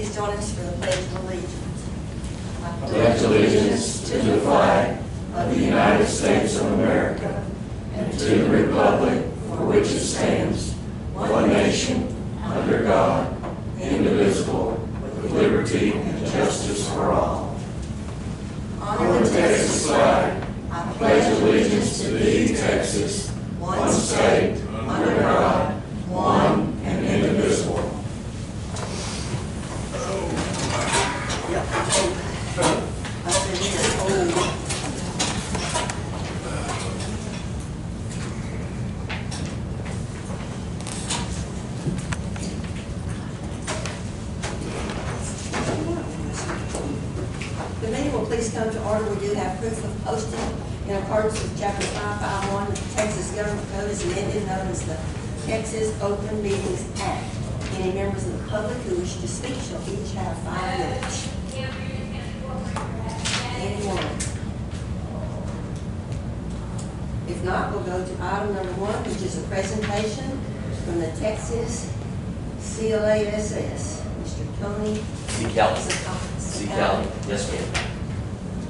Please join us for the Pledge of Allegiance. I pledge allegiance to the flag of the United States of America and to the republic for which it stands, one nation, under God, indivisible, with liberty and justice for all. Honor the Texas flag. I pledge allegiance to thee, Texas, one state, under God, one and indivisible. The meeting will please come to order. We do have proof of posting in accordance with Chapter 551 of the Texas Government Code as amended, known as the Texas Open Meetings Act. Any members of the public who wish to speak shall each have 5 minutes. Anyone? If not, we'll go to item number 1, which is a presentation from the Texas CLASS. Mr. Tony C. Kelly. C. Kelly. Yes, ma'am.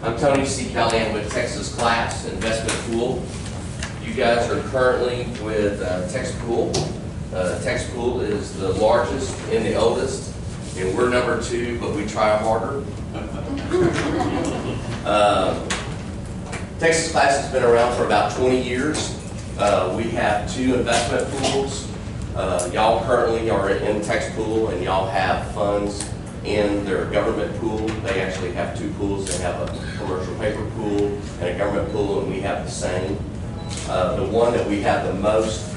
I'm Tony C. Kelly. I'm with Texas Class Investment Pool. You guys are currently with Tex Pool. Tex Pool is the largest and the oldest, and we're number 2, but we try harder. Texas Class has been around for about 20 years. We have 2 investment pools. Y'all currently are in Tex Pool, and y'all have funds in their government pool. They actually have 2 pools. They have a commercial paper pool and a government pool, and we have the same. The one that we have the most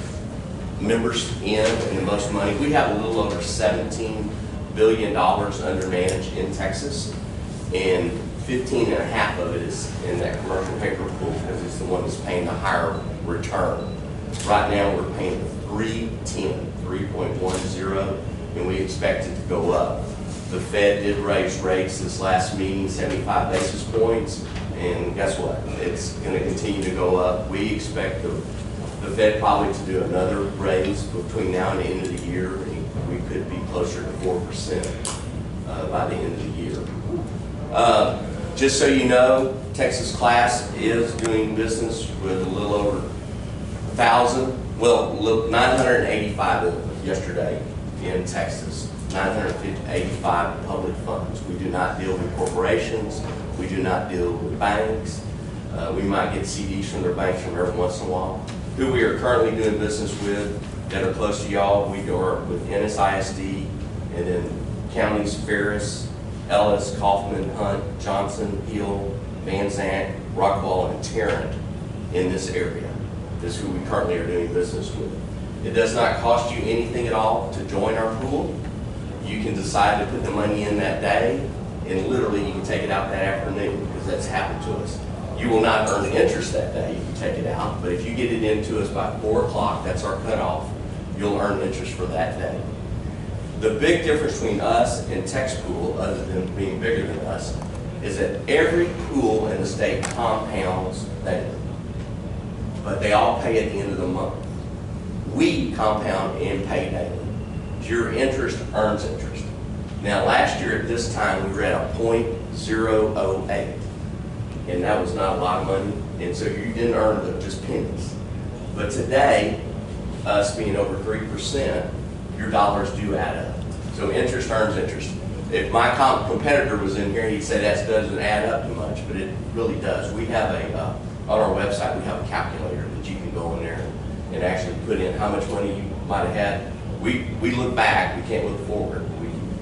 members in and the most money, we have a little over $17 billion under managed in Texas, and 15.5 of it is in that commercial paper pool because it's the one that's paying the higher return. Right now we're paying 3.10, and we expect it to go up. The Fed did raise rates this last meeting, 75 basis points, and guess what? It's going to continue to go up. We expect the Fed probably to do another raise between now and the end of the year, and we could be closer to 4% by the end of the year. Just so you know, Texas Class is doing business with a little over 985 yesterday in Texas. 985 public funds. We do not deal with corporations. We do not deal with banks. We might get CDs from their banks from every once in a while. Who we are currently doing business with that are close to y'all, we are with NSISD, and then counties Ferris, Ellis, Kaufman, Hunt, Johnson, Hill, Van Zandt, Rockwall, and Tarrant in this area. This is who we currently are doing business with. It does not cost you anything at all to join our pool. You can decide to put the money in that day, and literally you can take it out that afternoon, because that's happened to us. You will not earn interest that day if you take it out, but if you get it into us by 4 o'clock, that's our cutoff, you'll earn interest for that day. The big difference between us and Tex Pool, other than being bigger than us, is that every pool in the state compounds daily, but they all pay at the end of the month. We compound and pay daily. Your interest earns interest. Now, last year at this time, we were at a 0.008, and that was not a lot of money, and so you didn't earn just pennies. But today, us being over 3%, your dollars do add up. So interest earns interest. If my competitor was in here, he'd say that doesn't add up too much, but it really does. We have on our website, we have a calculator that you can go in there and actually put in how much money you might have had. We look back, we can't look forward.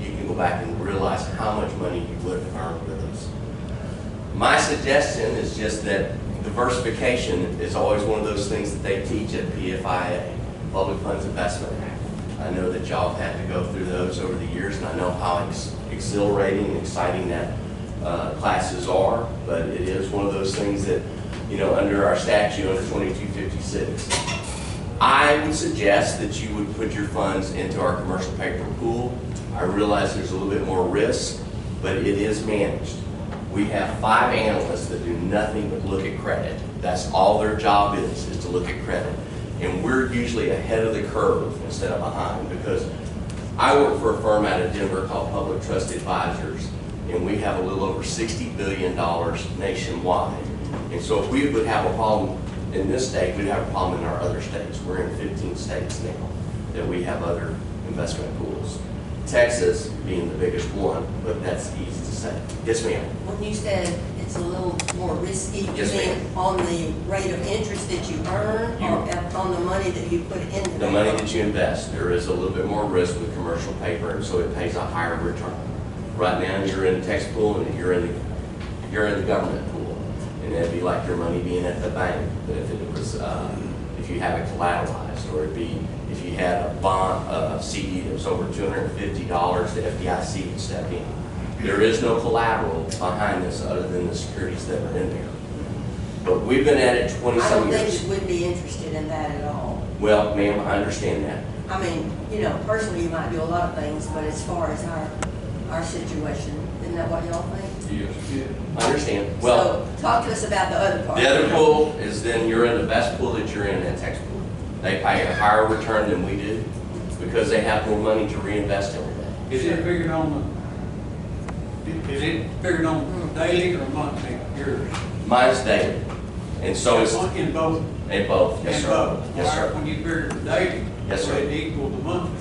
You can go back and realize how much money you would have earned with us. My suggestion is just that diversification is always one of those things that they teach at PFIA, Public Funds Investment Act. I know that y'all have had to go through those over the years, and I know how exhilarating and exciting that classes are, but it is one of those things that, you know, under our statute, under 2256, I would suggest that you would put your funds into our commercial paper pool. I realize there's a little bit more risk, but it is managed. We have 5 analysts that do nothing but look at credit. That's all their job is to look at credit. And we're usually ahead of the curve instead of behind, because I work for a firm out of Denver called Public Trust Advisors, and we have a little over $60 billion nationwide. And so if we would have a problem in this state, we'd have a problem in our other states. We're in 15 states now that we have other investment pools. Texas being the biggest one, but that's easy to say. Yes, ma'am. When you said it's a little more risky, you Yes, mean ma'am. on the rate of interest that you earn or on the money that you put into The money that you invest, there is a little bit more risk with commercial paper, and so it pays a higher return. Right now, you're in the tax pool and you're in the government pool, and it'd be like your money being at the bank. But if it was, if you have it collateralized, or it'd be if you had a bond, a CD that was over $250, the FDIC would step in. There is no collateral behind this other than the securities that are in there. But we've been at it 20-some years. I don't think that we'd be interested in that at all. Well, ma'am, I understand that. I mean, you know, personally, you might do a lot of things, but as far as our situation, isn't that what y'all think? Yes. I understand. Well, So, talk to us about the other part. the other pool is then you're in the best pool that you're in, that tax pool. They pay a higher return than we do because they have more money to reinvest every day. Is it figured on daily or monthly, yours? Mine's daily. And so it's In both? in both. Yes, In sir. both? Yes, All right, sir. when you figure the daily? Yes, sir. It equal the monthly?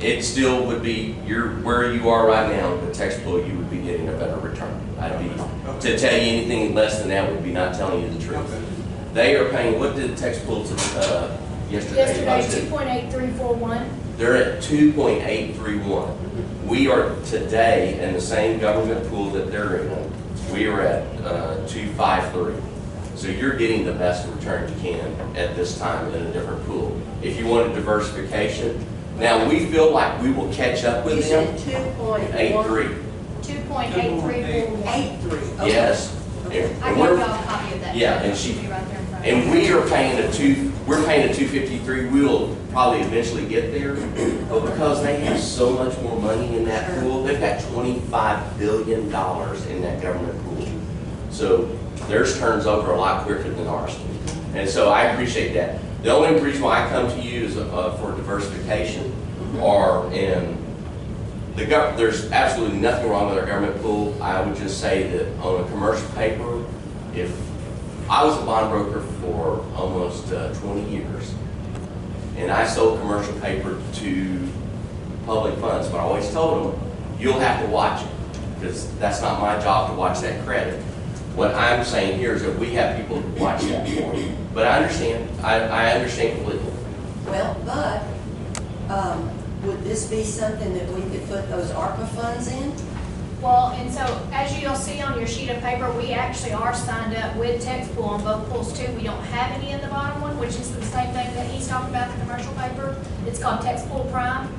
It still would be, where you are right now, the tax pool, you would be getting a better return. To tell you anything less than that would be not telling you the truth. Okay. They are paying, what did the tax pool to, yesterday? Yesterday, 2.8341. They're at 2.831. We are today in the same government pool that they're in. We are at 2.53. So you're getting the best return you can at this time in a different pool. If you wanted diversification, now we feel like we will catch up You with said them. 2.183. 2.8341. Okay. Yes. Okay. And I gave we're- y'all a copy of that. Yeah, and she- It'll be right there in front of And you. we are paying we're paying a 253, we'll probably eventually get there, but because they have so much more money in that pool, they've got $25 billion in that government pool. So theirs turns over a lot quicker than ours do. And so I appreciate that. The only reason why I come to you is for diversification, or in there's absolutely nothing wrong with our government pool. I would just say that on a commercial paper, if I was a bond broker for almost 20 years, and I sold commercial paper to public funds, but I always told them, you'll have to watch it, because that's not my job to watch that credit. What I'm saying here is that we have people who watch that for you. But I understand, I understand completely. Well, but, would this be something that we could put those ARPA funds in? Well, and so as you'll see on your sheet of paper, we actually are signed up with tax pool on both pools too. We don't have any in the bottom one, which is the same thing that he's talking about, the commercial paper. It's called tax pool prime.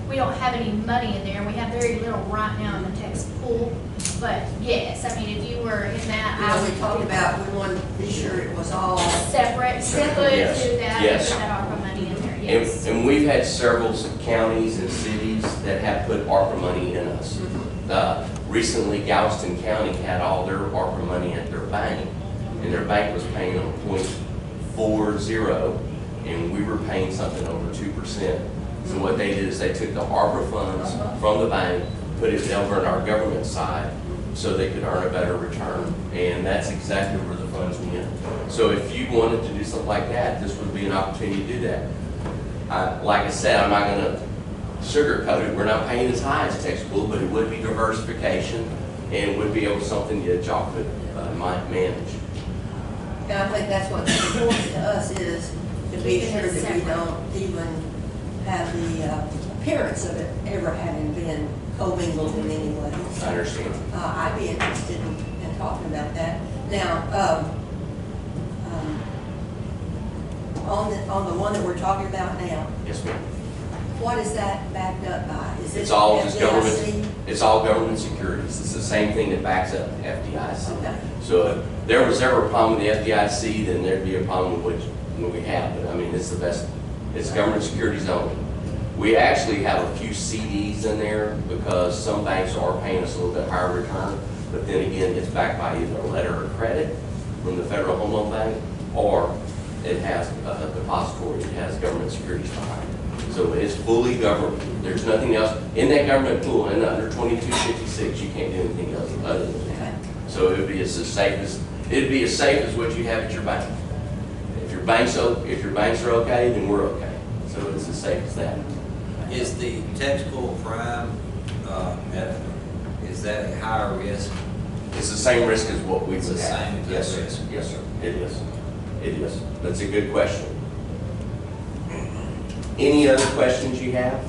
We don't have any money in there. We have very little right now in the tax pool. But yes, I mean, if you were in that, I We would talked about, we wanted to be sure it was all, separate, separate Yes. to that, Yes. put that ARPA money in there, yes. And we've had several counties and cities that have put ARPA money in us. Recently, Galveston County had all their ARPA money at their bank, and their bank was paying them 0.40, and we were paying something over 2%. So what they did is they took the ARPA funds from the bank, put it over in our government side, so they could earn a better return. And that's exactly where the funds went. So if you wanted to do something like that, this would be an opportunity to do that. Like I said, I'm not going to sugarcoat it. We're not paying as high as tax pool, but it would be diversification and would be able something that y'all could might manage. and I think that's what's important to us is to be Keeping sure it that we separate. don't even have the appearance of it ever having been commingled in any way. I understand. I'd be interested in talking about that. Now, on the one that we're talking about now, Yes, ma'am. what is that backed up by? Is it It's all just FDIC? government. It's all government securities. It's the same thing that backs up the FDIC. Okay. So if there was ever a problem with the FDIC, then there'd be a problem with what we have. But I mean, it's the best. It's government securities only. We actually have a few CDs in there because some banks are paying us a little bit higher return. But then again, it's backed by either a letter of credit from the Federal Home Loan Bank, or it has a depository that has government securities behind it. So it's fully government. There's nothing else. In that government pool, and under 2256, you can't do anything else other than that. So it would be as safe as, it'd be as safe as what you have at your bank. If your banks are okay, then we're okay. So it's as safe as that. Is the taxable crime, is that a higher risk? It's the same risk as what we would have. It's the same as Yes, sir. risk. Yes, sir. It is. It is. That's a good question. Any other questions you have?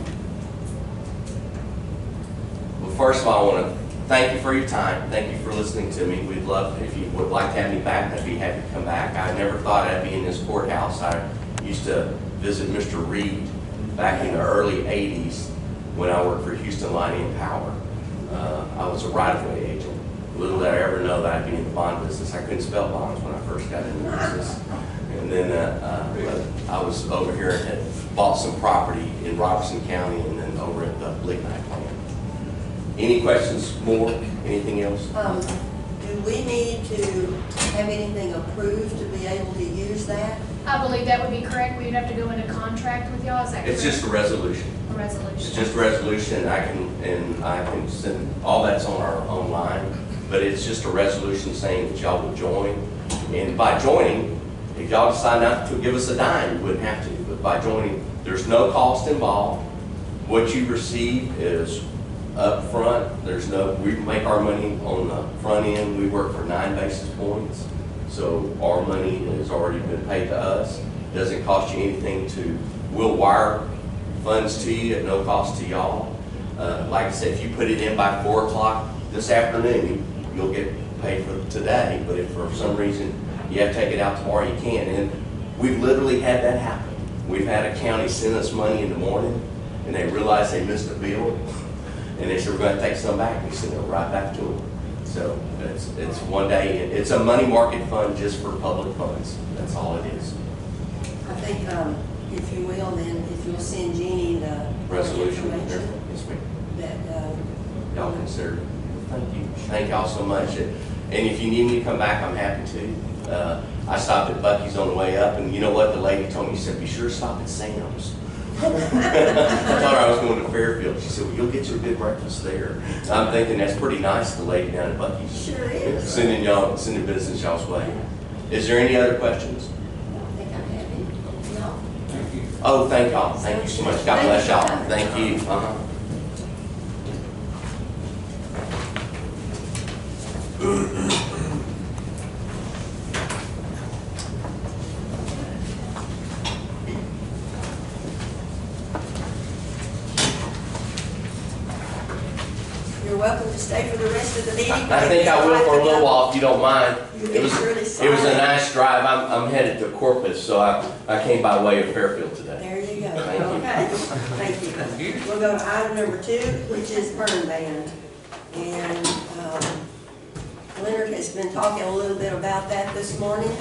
Well, first of all, I want to thank you for your time. Thank you for listening to me. We'd love, if you would like to have me back, I'd be happy to come back. I never thought I'd be in this courthouse. I used to visit Mr. Reed back in the early 80s when I worked for Houston Lighting and Power. I was a right-of-way agent. Little did I ever know that I'd be in the bond business. I couldn't spell bonds when I first got into the business. And then I was over here and had bought some property in Robertson County and then over at the lignite plant. Any questions more? Anything else? Do we need to have anything approved to be able to use that? I believe that would be correct. We'd have to go into contract with y'all, is that correct? It's just a resolution. A resolution. It's just a resolution. I can send, all that's on our online, but it's just a resolution saying that y'all will join. And by joining, if y'all decide not to give us a dime, you wouldn't have to. But by joining, there's no cost involved. What you receive is up front. We make our money on the front end. We work for 9 basis points. So our money has already been paid to us. Doesn't cost you anything we'll wire funds to you at no cost to y'all. Like I said, if you put it in by 4 o'clock this afternoon, you'll get paid for today. But if for some reason you have to take it out tomorrow, you can. And we've literally had that happen. We've had a county send us money in the morning and they realized they missed a bill. And they said, we're going to take some back. We sent it right back to them. So it's one day. It's a money market fund just for public funds. That's all it is. I think, if you will, then if you'll send Jeannie the Resolution. information Yes, ma'am. that, Y'all consider it. Thank you. Thank y'all so much. And if you need me to come back, I'm happy to. I stopped at Bucky's on the way up, and you know what? The lady told me, she said, be sure to stop at Sam's. I told her I was going to Fairfield. She said, well, you'll get you a good breakfast there. And I'm thinking that's pretty nice, the lady down at Bucky's. Sure is. Sending business y'all's way. Is there any other questions? I think I have it. No. Thank you. Oh, thank y'all. Thank you so much. God bless y'all. Thank you. You're welcome to stay for the rest of the meeting. I think I will for a little while if you don't mind. It was really a nice drive. I'm headed to Corpus, so I came by way of Fairfield today. There you go. Thank you. Okay. Thank you. We'll go to item number 2, which is burn ban. And Leonard has been talking a little bit about that this morning.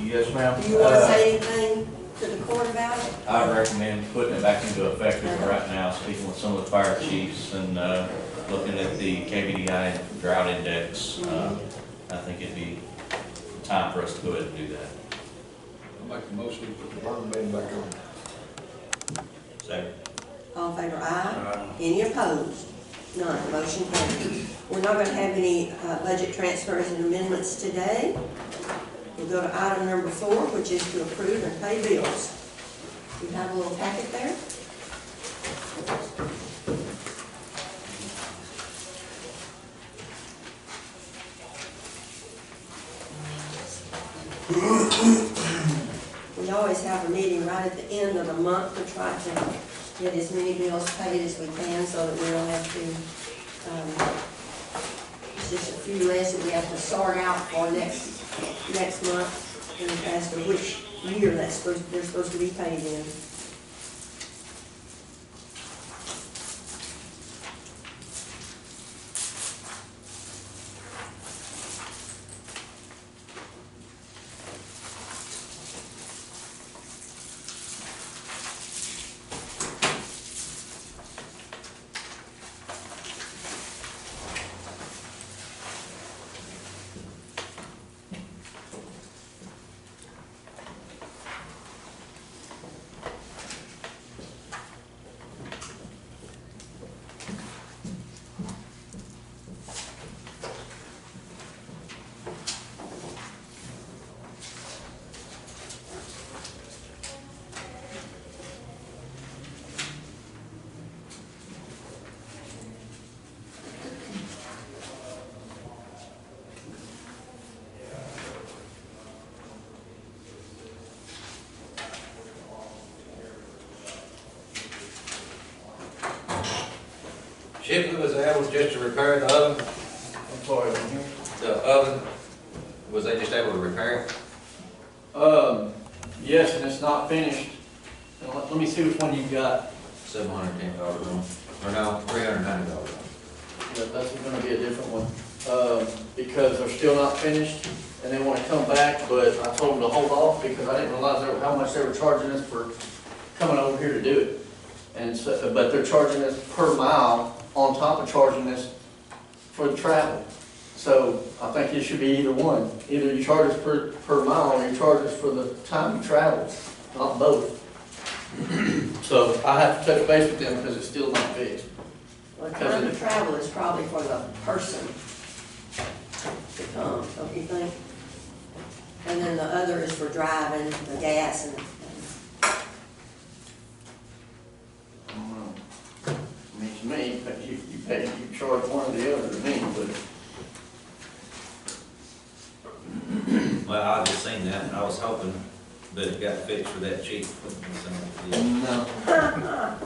Yes, ma'am. Do you want to say anything to the court about it? I recommend putting it back into effect right now, speaking with some of the fire chiefs and looking at the KBDI drought index. I think it'd be time for us to go ahead and do that. I'll make the motion to put the burn ban back on. Second. All in favor, aye. Any opposed? None. Motion carried. We're not going to have any budget transfers and amendments today. We'll go to item number 4, which is to approve and pay bills. You have a little packet there. We always have a meeting right at the end of the month to try to get as many bills paid as we can so that we don't have to, it's just a few less that we have to sort out for next month and as to which year they're supposed to be paid in. Chipley was able just to repair the oven, I'm sorry, I didn't hear. the oven, was they just able to repair it? Yes, and it's not finished. Now, let me see which one you got. $710 on, or no, $390. Yeah, that's gonna be a different one, because they're still not finished, and they wanna come back, but I told them to hold off, because I didn't realize how much they were charging us for coming over here to do it. And so, but they're charging us per mile, on top of charging us for the travel. So, I think it should be either one, either you charge us per mile, or you charge us for the time you travel, not both. So, I have to touch base with them, because it's still not fixed. Well, time of travel is probably for the person to come, don't you think? And then the other is for driving, the gas and. I don't know. I mean, to me, you charge one or the other to me, but Well, I just seen that, and I was hoping that it got fixed for that cheap. So, yeah. no.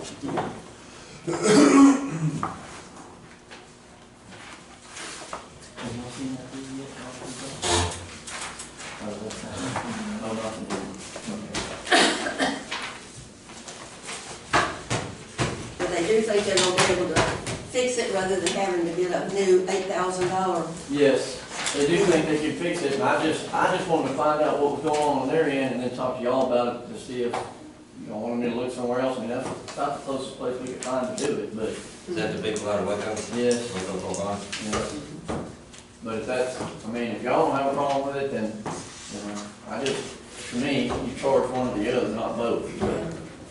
But they do think they're gonna be able to fix it rather than having to get a new $8,000. Yes, they do think they can fix it, and I just wanted to find out what was going on their end, and then talk to y'all about it to see if, you know, wanted me to look somewhere else. I mean, that's about the closest place we could find to do it, but, Is that the people out of Waco? yes. Waco, Oklahoma? Yeah. But if that's, I mean, if y'all don't have a problem with it, then, you know, to me, you charge one or the other, not both.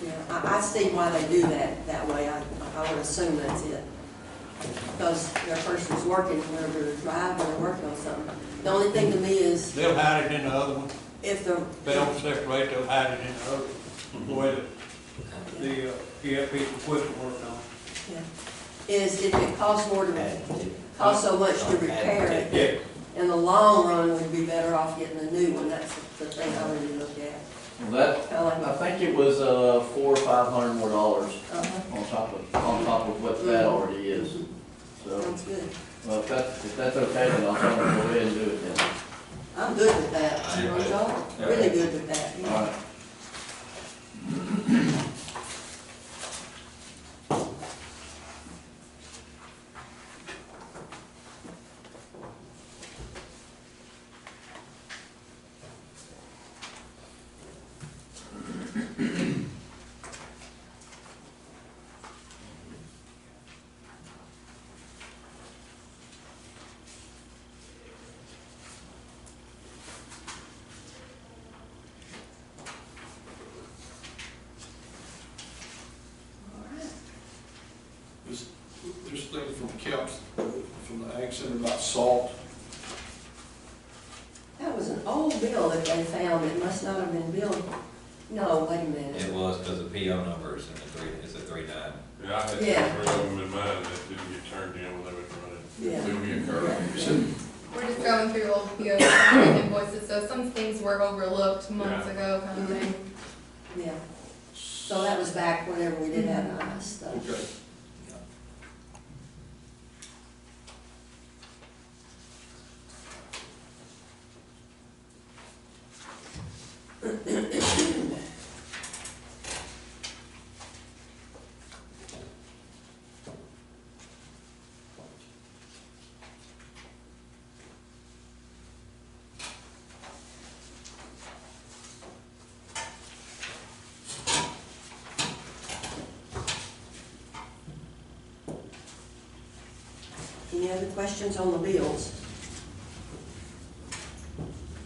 Yeah, I see why they do that way. I would assume that's it. Because their person's working, whenever they're driving, they're working on something. The only thing to me is They'll hide it in the other one. if the. They don't separate, they'll hide it in the other one. The way that the EFP equipment works on. Yeah. Is if it costs more to, costs so much to repair it, Yeah. in the long run, we'd be better off getting a new one. That's the thing I really look at. Well, that, I think it was, $400 or $500 more Uh-huh. on top of what that already is. So, Sounds good. well, if that's okay, then I'll tell them to go ahead and do it then. I'm good with that. You know, y'all? Really good with that. All Yeah. right. Just thinking from Kemp's, from the Ag Center about salt. That was an old bill that they found. It must not have been billed. No, wait a minute. It was because the PO number is in the it's a 39. Yeah, I had Yeah. three of them in mind that didn't get turned in when they were running. Yeah. Do me a curve. We're just going through old POs and invoices, so some things were overlooked months Yeah. ago kind of thing. Yeah. So that was back whenever we did have the ice stuff. Okay. Any other questions on the bills?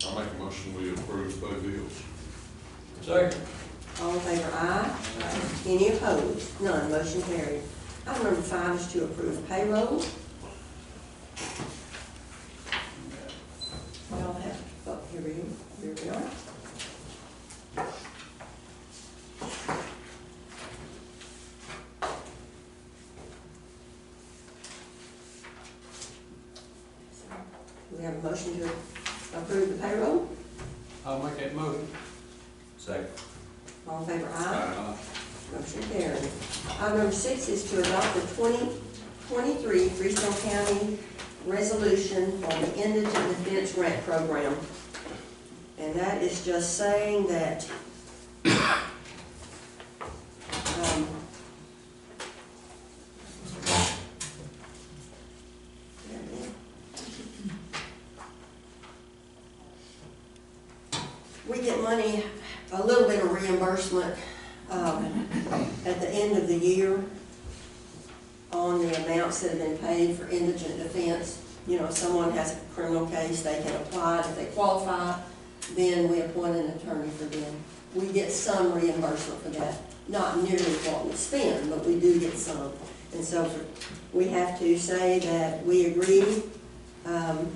I make a motion, we approve both bills. Second. All in favor, aye. Any opposed? None, motion carried. Item number 5 is to approve payroll. Y'all have, oh, here we are. We have a motion to approve the payroll. I'll make that motion. Second. All in favor, aye. Motion carried. Item number 6 is to adopt the 23 Freestone County resolution on the Indigent Defense Grant Program. And that is just saying that we get money, a little bit of reimbursement at the end of the year on the amounts that have been paid for indigent defense. You know, if someone has a criminal case, they can apply. If they qualify, then we appoint an attorney for them. We get some reimbursement for that. Not nearly what we spend, but we do get some. And so we have to say that we agree to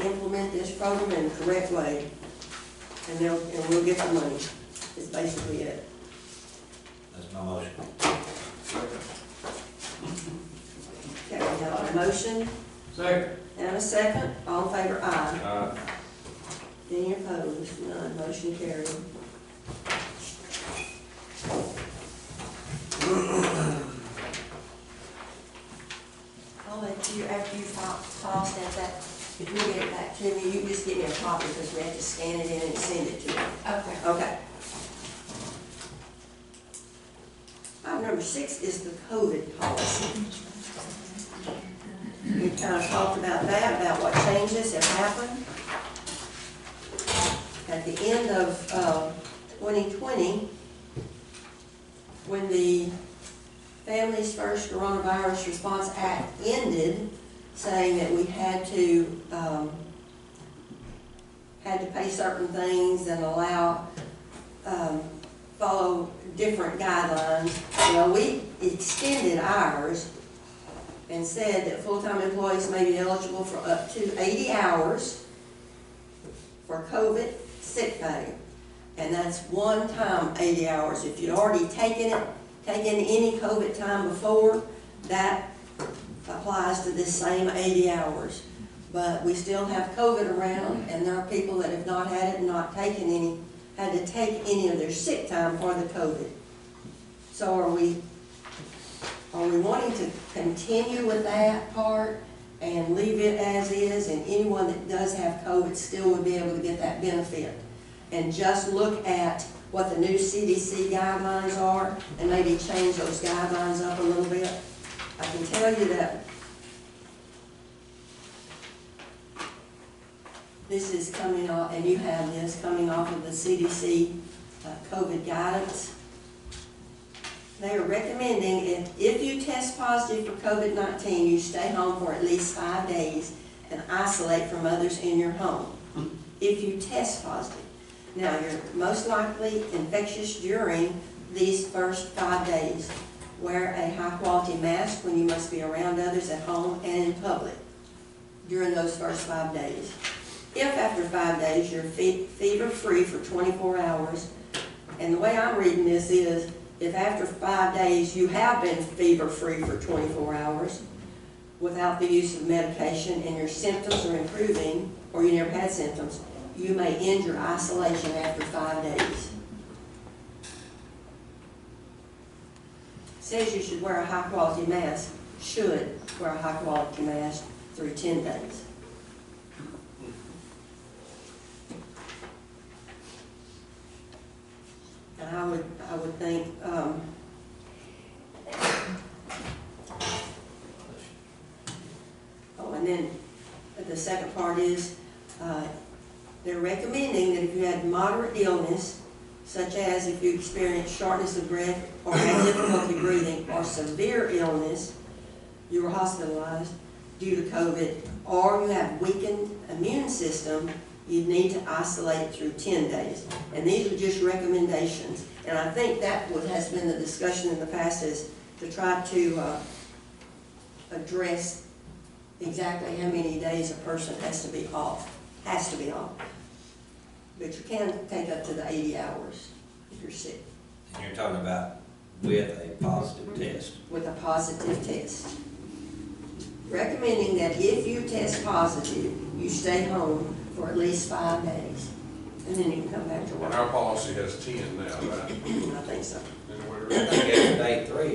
implement this program in the correct way. And we'll get the money. Is basically it. That's my motion. Okay, we have a motion Second. and a second. All in favor, aye. Any opposed? None. Motion carried. I'll let you, after you toss that, if you get it back to me, you can just give me a copy because we have to scan it in and send it to you. Okay. Okay. Item number 6 is the COVID policy. We kind of talked about that, about what changes have happened. At the end of 2020, when the Families First Coronavirus Response Act ended, saying that we had to pay certain things and allow, follow different guidelines. Well, we extended ours and said that full-time employees may be eligible for up to 80 hours for COVID sick pay. And that's one time 80 hours. If you'd already taken any COVID time before, that applies to this same 80 hours. But we still have COVID around, and there are people that have not had it and not taken any, had to take any of their sick time for the COVID. So are we wanting to continue with that part and leave it as is, and anyone that does have COVID still would be able to get that benefit? And just look at what the new CDC guidelines are and maybe change those guidelines up a little bit? I can tell you that this is coming off, and you have this coming off of the CDC COVID guidance. They are recommending if you test positive for COVID-19, you stay home for at least 5 days and isolate from others in your home. If you test positive. Now, you're most likely infectious during these first 5 days. Wear a high-quality mask when you must be around others at home and in public during those first 5 days. If after 5 days you're fever-free for 24 hours, and the way I'm reading this is, if after 5 days you have been fever-free for 24 hours without the use of medication and your symptoms are improving, or you never had symptoms, you may end your isolation after 5 days. It says you should wear a high-quality mask, should wear a high-quality mask through 10 days. And I would think, and then the second part is, they're recommending that if you had moderate illness, such as if you experience shortness of breath or had difficulty breathing, or severe illness, you were hospitalized due to COVID, or you have weakened immune system, you need to isolate through 10 days. And these are just recommendations. And I think that has been the discussion in the past, is to try to address exactly how many days a person has to be off. But you can take up to the 80 hours if you're sick. And you're talking about with a positive test. With a positive test. Recommending that if you test positive, you stay home for at least 5 days. And then you can come back to work. And our policy has 10 now, right? I think so. And I think after day 3,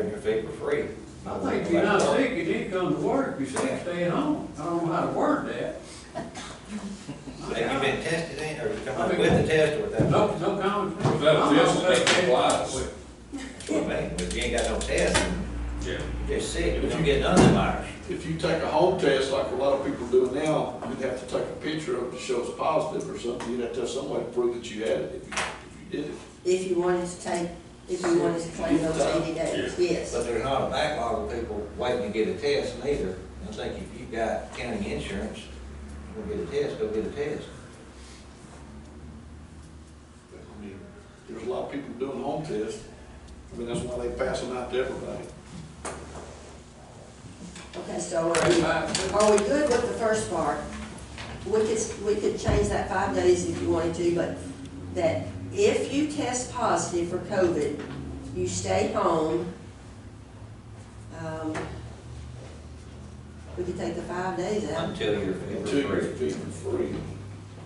and you're fit for free. I think if you're not sick, you need to come to work. If you're sick, stay at home. I don't know how to word that. Have you been tested in, or you come up with the test or without? No comment. Without a test, it doesn't apply. Well, man, if you ain't got no test, Yeah. you're just sick, you don't get none of them virus. If you take a home test like a lot of people do now, you'd have to take a picture of it to show it's positive or something. You'd have to have some way to prove that you had it if you did it. If you wanted to take, if you wanted to claim those 80 days, yes. But there's not a backlog of people waiting to get a test neither. I think if you've got county insurance, go get a test, go get a test. I mean, there's a lot of people doing home tests. I mean, that's why they pass them out to everybody. Okay, so are we good with the first part? We could change that 5 days if you wanted to, but that if you test positive for COVID, you stay home. We could take the 5 days out. Until you're Until you're free. free.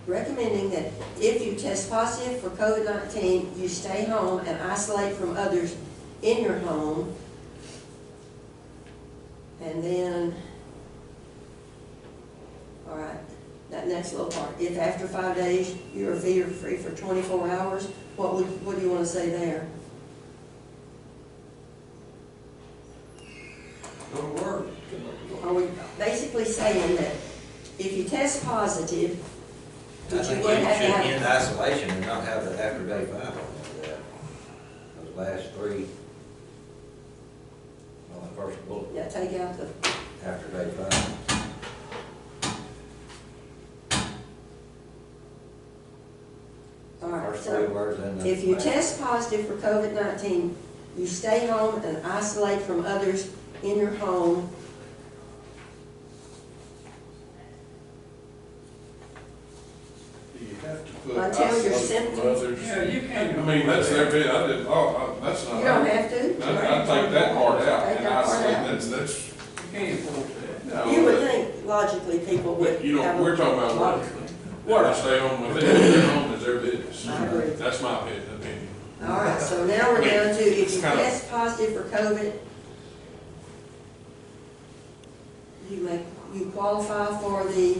Recommending that if you test positive for COVID-19, you stay home and isolate from others in your home. And then, all right, that next little part, if after 5 days you're fever-free for 24 hours, what do you want to say there? Go to work. Are we basically saying that if you test positive, I that you think would you have should to have, end isolation and not have the after day 5 on that. Those last 3, on the first bullet, yeah, take out the, after day 5. all right, First so 3 words and the if you last. test positive for COVID-19, you stay home and isolate from others in your home. You have to put. Until your isolate symptoms- from others. Yeah, you can't. I mean, that's their bit, I didn't, that's not. You don't have to. I take that part out, Take and that part isolate, out. that's, You can't enforce that. no. You would think logically people would. But, you know, have a- we're talking about work. Work. They stay home, if they stay home, it's their business. I agree. That's my opinion. All right, so now we're down to if It's you kind of- test positive for COVID, you qualify for the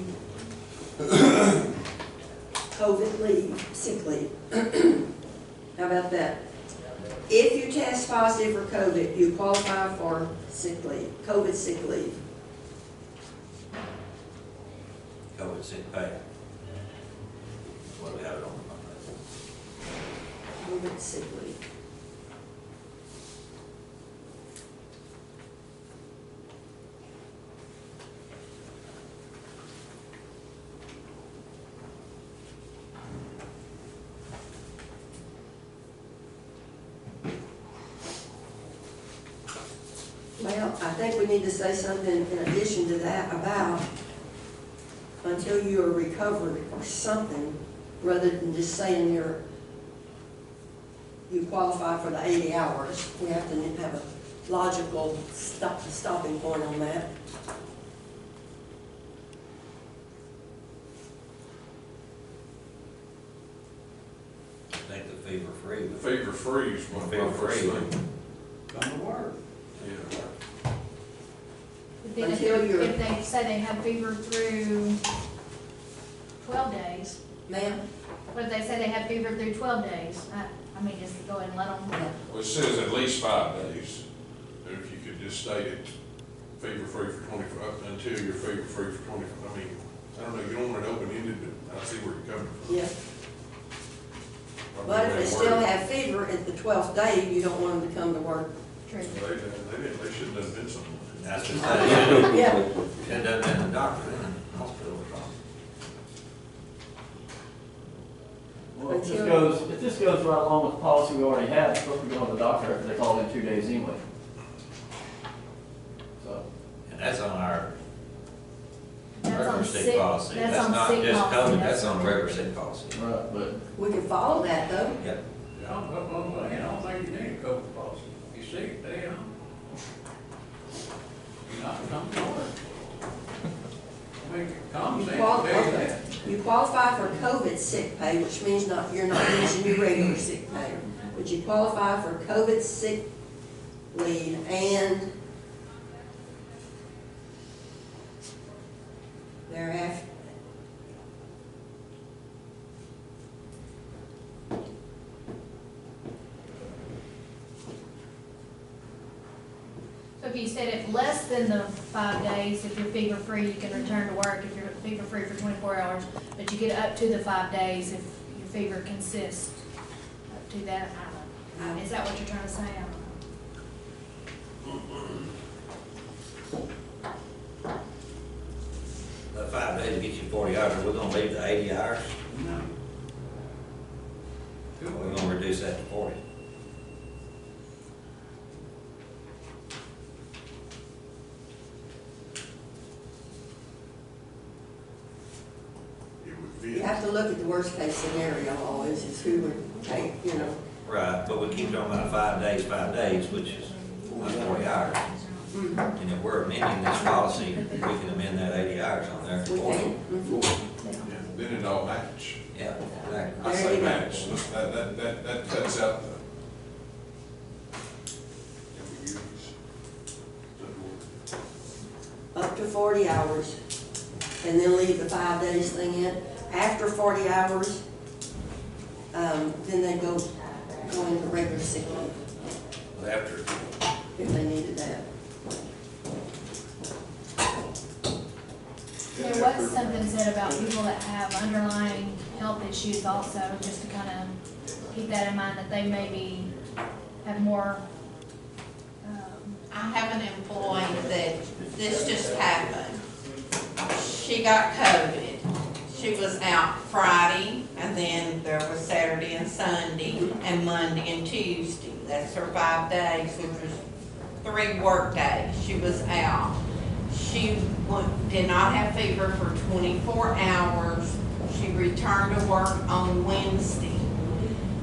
COVID leave, sick leave. How about that? If you test positive for COVID, you qualify for sick leave, COVID sick leave. COVID sick pay. That's what we have it on. COVID sick leave. Well, I think we need to say something in addition to that about until you are recovered or something, rather than just saying you qualify for the 80 hours. We have to have a logical stopping point on that. I think the fever free. The fever freeze, one of my Fever first free. thing. Come to work. Yeah. But then Until you're- if they say they have fever through 12 days, Ma'am? what if they say they have fever through 12 days? I mean, just go ahead and let them. Well, it says at least 5 days, and if you could just state it, fever free for 24, up until you're fever free for 24, I mean, I don't know, you don't want it open-ended, but I see where you're coming from. Yeah. But if they still have fever at the 12th day, you don't want them to come to work. True. They should have done something. That's just that. Yeah. It doesn't been a doctor in the hospital or something. Well, if this goes right along with the policy we already have, it's supposed to be going to the doctor after they call in 2 days anyway. So, And that's on our That's on regular sick, sick policy. that's on not sick just policy. COVID, that's on regular sick policy. right, but We can follow that though. Yep. I don't think you need a COVID policy. You sick, stay at home. You're not coming to work. I mean, common sense, tell you that. You qualify for COVID sick pay, which means you're not using your regular sick pay. But you qualify for COVID sick leave and thereafter. So if you said if less than the 5 days, if you're fever-free, you can return to work if you're fever-free for 24 hours, but you get up to the 5 days if your fever consists up to that. I don't know. Is that what you're trying to say? I don't know. That 5 days to get you 40 hours, we're gonna leave the 80 hours? No. We're gonna reduce that to 40. It would You fit. have to look at the worst case scenario always, is who would take, you know. Right, but we keep talking about 5 days, which is 40 hours. And if we're amending this policy, we can amend that 80 hours on there to We 40. can. Yeah, then it all match. Yeah, exactly. I There say you go. match, that cuts out the ambiguities. Up to 40 hours, and then leave the 5 days thing in. After 40 hours, then they go into regular sick leave, But after, if they needed that. There was something said about people that have underlying health issues also, just to kind of keep that in mind, that they maybe have more, I have an employee that this just happened. She got COVID. She was out Friday, and then there was Saturday and Sunday, and Monday and Tuesday. That's her 5 days, which was 3 work days. She was out. She did not have fever for 24 hours. She returned to work on Wednesday.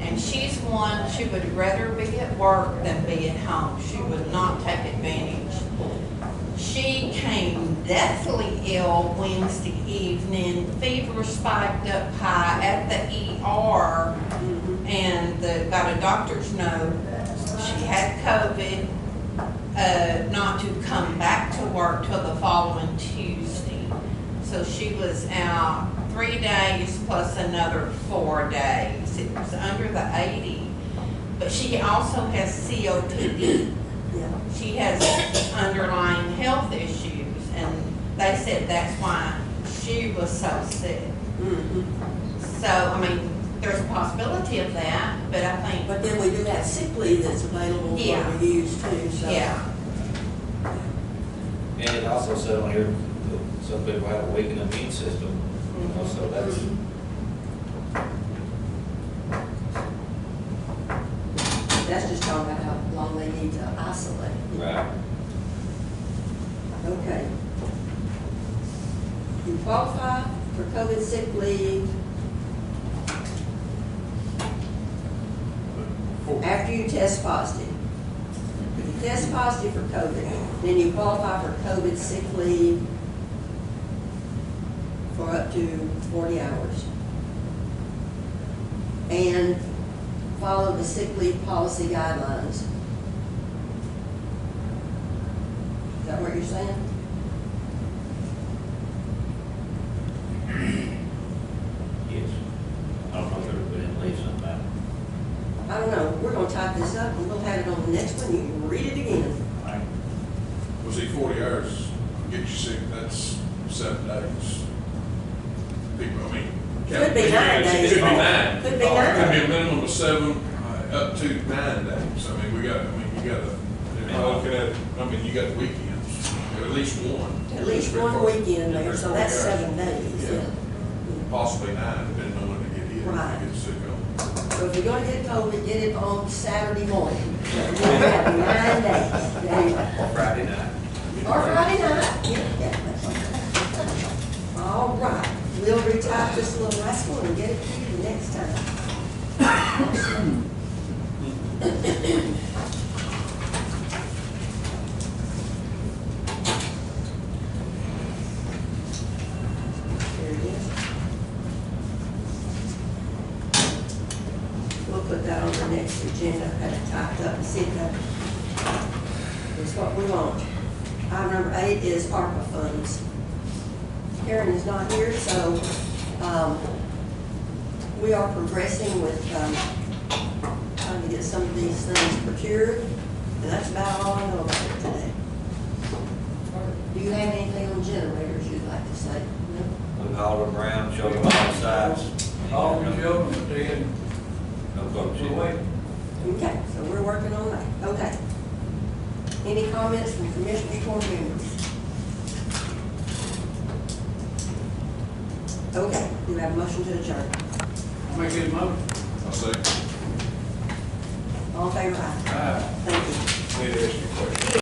And she's one, she would rather be at work than be at home. She would not take advantage. She came deathly ill Wednesday evening, fever spiked up high at the ER, and got a doctor's note. She had COVID, not to come back to work till the following Tuesday. So she was out 3 days plus another 4 days. It was under the 80, but she also has COPD. Yeah. She has underlying health issues, and they said that's why she was so sick. So, I mean, there's a possibility of that, but I think, But then we do have sick leave that's available Yeah. for reviews too, so. yeah. and it also said on here, that some people have a weakened immune system, you know, so that's, That's just talking about how long they need to isolate. right. Okay. You qualify for COVID sick leave after you test positive. If you test positive for COVID, then you qualify for COVID sick leave for up to 40 hours. And follow the sick leave policy guidelines. Is that what you're saying? Yes. I don't know if we didn't leave something out. I don't know, we're gonna type this up and we'll have it on the next one, you can read it again. Well, see, 40 hours, get you sick, that's 7 days. People, I mean. Could be 9 days. Could be 9. Could be 9. Could be a minimum of 7, up to 9 days. I mean, you gotta, if I look at it, I mean, you got the weekends, at least one. At least one weekend there, so that's 7 days, Yeah. yeah. Possibly 9, depending on when they get hit, Right. if they get sick on. So if you're gonna get COVID, get it on Saturday morning. You're gonna have 9 days. There you go. Or Friday night. Or Friday night. Yeah. All right, we'll retype this little rascal and get it to you the next time. There it is. We'll put that on the next agenda, have it typed up and see if that is what we want. Item number 8 is ARPA funds. Karen is not here, so we are progressing with trying to get some of these things procured, and that's about all I know about it today. Do you have anything on generators you'd like to say? No? We hauled them around, showed them all the sites. All the children, but then No votes. we'll wait. Okay, so we're working on that. Okay. Any comments from commissioners, board members? Okay, do we have a motion to adjourn? I'll make it a motion. I'll say, All in favor, aye. Aye. Thank you. need to ask you a question.